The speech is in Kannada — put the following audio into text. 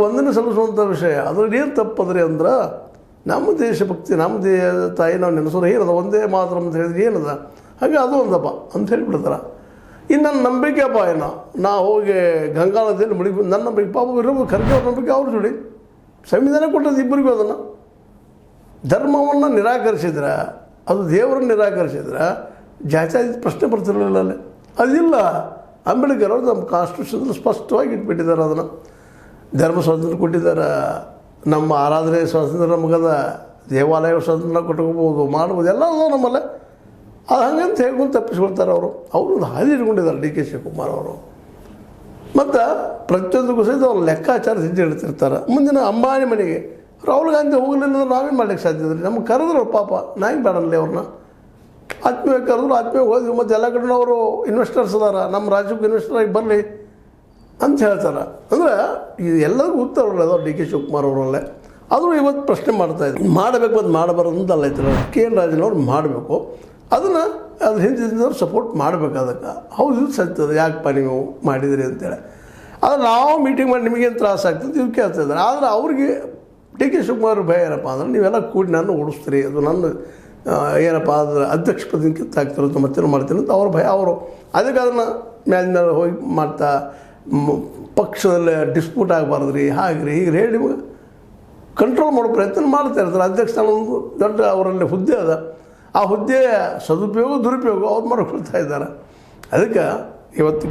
ವಂದನೆ ಸಲ್ಲಿಸುವಂಥ ವಿಷಯ. ಅದ್ರಲ್ಲಿ ಏನು ತಪ್ಪದ್ರಿ ಅಂದ್ರೆ ನಮ್ಮ ದೇಶಭಕ್ತಿ, ನಮ್ಮ ತಾಯಿ ನಾವು ನೆನೆಸೋರು ಏನದ, ಒಂದೇ ಮಾತ್ರ ಅಂತ ಹೇಳಿದ್ರೆ ಏನದ, ಹಾಗೆ ಅದು ಒಂದಪ್ಪ ಅಂತ ಹೇಳಿಬಿಡ್ತಾರೆ. ಇನ್ನು ನನ್ನ ನಂಬಿಕೆಪ್ಪ ನಾ ಹೋಗಿ ಗಂಗಾ ನದಿಯಲ್ಲಿ ನನ್ನ ನಂಬಿಕೆ ಪಾಪ ಇರೋದು ಖರ್ಗೆ ಅವ್ರ ನಂಬಿಕೆ ಅವ್ರ ಜೋಡಿ ಸಂವಿಧಾನ ಕೊಟ್ಟದ್ದು ಇಬ್ಬರಿಗೂ. ಅದನ್ನು ಧರ್ಮವನ್ನು ನಿರಾಕರಿಸಿದ್ರೆ, ಅದು ದೇವರನ್ನು ನಿರಾಕರಿಸಿದ್ರೆ ಜಾತ್ಯಾತೀತ ಪ್ರಶ್ನೆ ಬರ್ತಿರಲಿಲ್ಲ ಅಲ್ಲಿ. ಅದಿಲ್ಲ. ಅಂಬೇಡ್ಕರ್ ಅವರು ನಮ್ಮ ಕಾನ್ಸ್ಟಿಟ್ಯೂಷನ್ ಸ್ಪಷ್ಟವಾಗಿ ಇಟ್ಬಿಟ್ಟಿದ್ದಾರೆ. ಅದನ್ನು ಧರ್ಮ ಸ್ವಾತಂತ್ರ್ಯ ಕೊಟ್ಟಿದ್ದಾರೆ, ನಮ್ಮ ಆರಾಧನೆ ಸ್ವಾತಂತ್ರ್ಯ ನಮಗದ, ದೇವಾಲಯ ಸ್ವಾತಂತ್ರ್ಯ ಕೊಟ್ಕೋಬೋದು, ಮಾಡ್ಬೋದು, ಎಲ್ಲ ಅದ ನಮ್ಮಲ್ಲೇ. ಅದು ಹಂಗಂತ ಹೇಳ್ಕೊಂಡು ತಪ್ಪಿಸ್ಕೊಳ್ತಾರೆ ಅವರು. ಒಂದು ಹಾದಿ ಇಟ್ಕೊಂಡಿದ್ದಾರೆ ಡಿ ಕೆ ಶಿವಕುಮಾರ್ ಅವರು. ಮತ್ತು ಪ್ರತಿಯೊಂದಕ್ಕೂ ಸಹಿತ ಅವ್ರು ಲೆಕ್ಕಾಚಾರ ಸಿದ್ಧ ಹೇಳ್ತಿರ್ತಾರೆ. ಮುಂದಿನ ಅಂಬಾನಿ ಮನೆಗೆ ರಾಹುಲ್ ಗಾಂಧಿ ಹೋಗಲಿಲ್ಲ ಅಂದ್ರೆ ನಾವೇನು ಮಾಡ್ಲಿಕ್ಕೆ ಸಾಧ್ಯ ಇದ್ರಿ? ನಮ್ಗೆ ಕರೆದ್ರು ಪಾಪ, ನಾಯಿ ಬೇಡಲ್ಲಿ ಅವ್ರನ್ನ ಆತ್ಮೀಯ ಕರೆದ್ರು, ಆತ್ಮೀಯ ಹೋದ್ವಿ. ಮತ್ತು ಎಲ್ಲ ಕಡೆ ಅವರು ಇನ್ವೆಸ್ಟರ್ಸ್ ಅದಾರ, ನಮ್ಮ ರಾಜ್ಯಕ್ಕೆ ಇನ್ವೆಸ್ಟರ್ ಆಗಿ ಬರಲಿ ಅಂತ ಹೇಳ್ತಾರೆ. ಅಂದರೆ ಇದು ಎಲ್ಲರಿಗೂ ಉತ್ತರವಲ್ಲ ಅದು ಡಿ ಕೆ ಶಿವಕುಮಾರ್ ಅವರಲ್ಲೇ. ಆದರೂ ಇವತ್ತು ಪ್ರಶ್ನೆ ಮಾಡ್ತಾಯಿದ್ರು, ಮಾಡಬೇಕು ಅದು ಮಾಡಬಾರ್ದು ಅಂತ ಅಲ್ಲ ಐತಿಲ್ಲ. ಕೆ ಎನ್ ರಾಜನವ್ರು ಮಾಡಬೇಕು, ಅದನ್ನು ಅದು ಹಿಂದಿದ್ದವ್ರು ಸಪೋರ್ಟ್ ಮಾಡಬೇಕು. ಅದಕ್ಕೆ ಹೌದು ಇದು ಸತ್ಯದ, ಯಾಕಪ್ಪ ನೀವು ಮಾಡಿದಿರಿ ಅಂತೇಳಿ. ಆದರೆ ನಾವು ಮೀಟಿಂಗ್ ಮಾಡಿ ನಿಮಗೇನು ತ್ರಾಸ ಆಗ್ತದೆ ಇವ್ರು ಕೇಳ್ತಾ ಇದ್ದಾರೆ. ಆದರೆ ಅವ್ರಿಗೆ ಡಿ ಕೆ ಶಿವಕುಮಾರ್ ಭಯ ಏನಪ್ಪ ಅಂದ್ರೆ, ನೀವೆಲ್ಲ ಕೂಡಿ ನಾನು ಓಡಿಸ್ತೀರಿ, ಅದು ನನ್ನ ಏನಪ್ಪ ಅದ್ರ ಅಧ್ಯಕ್ಷ ಪದದಿಂದ ಕಿತ್ತಾಗ್ತಿರೋದು ಮತ್ತೇನು ಮಾಡ್ತೀನಿ ಅಂತ ಅವ್ರ ಭಯ. ಅವರು ಅದಕ್ಕೆ ಅದನ್ನು ಮೇಲಿನ ಹೋಗಿ ಮಾಡ್ತಾ ಪಕ್ಷದಲ್ಲಿ ಡಿಸ್ಪ್ಯೂಟ್ ಆಗಬಾರ್ದು ರೀ, ಹಾಗೆ ರೀ ಹೀಗೆ ಹೇಳಿ ನಿಮಗೆ ಕಂಟ್ರೋಲ್ ಮಾಡೋ ಪ್ರಯತ್ನ ಮಾಡ್ತಾ ಇರ್ತಾರೆ. ಅಧ್ಯಕ್ಷ ಸ್ಥಾನ ಒಂದು ದೊಡ್ಡ ಅವರಲ್ಲಿ ಹುದ್ದೆ ಅದ, ಆ ಹುದ್ದೆಯ ಸದುಪಯೋಗ ದುರುಪಯೋಗ ಅವ್ರು ಮಾಡ್ಕೊಳ್ತಾ ಇದ್ದಾರೆ. ಅದಕ್ಕೆ ಇವತ್ತು